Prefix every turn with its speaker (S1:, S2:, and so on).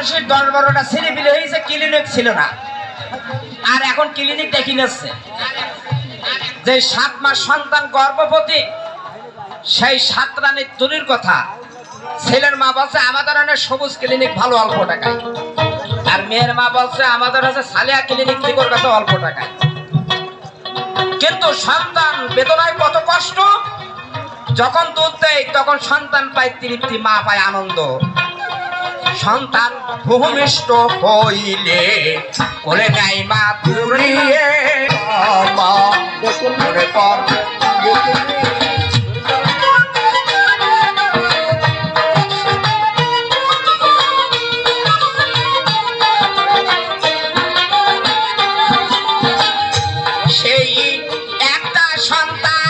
S1: মানুষের 10-12টা ছেলে পিলে হয়েছে, ক্লিনিক ছিল না। আর এখন ক্লিনিক দেখি নিচ্ছে। যে 7 মাস সন্তান গর্ভবতী, সেই 7 রানীর তুলির কথা ছেলের মা বলছে আমাদের অনেক সবুজ ক্লিনিক ভালো অল্প টাকায়, আর মেয়ের মা বলছে আমাদের আছে সালিয়া ক্লিনিক লিগোর কাছে অল্প টাকায়। কিন্তু সন্তান বেদনায় কত কষ্ট, যখন দুধ দেয় তখন সন্তান পায় তৃপ্তি, মা পায় আনন্দ। সন্তান ভূমিষ্ঠ হইলে কোলে নেয় মা তুলিয়ে, মনে পর সেই একটা সন্তান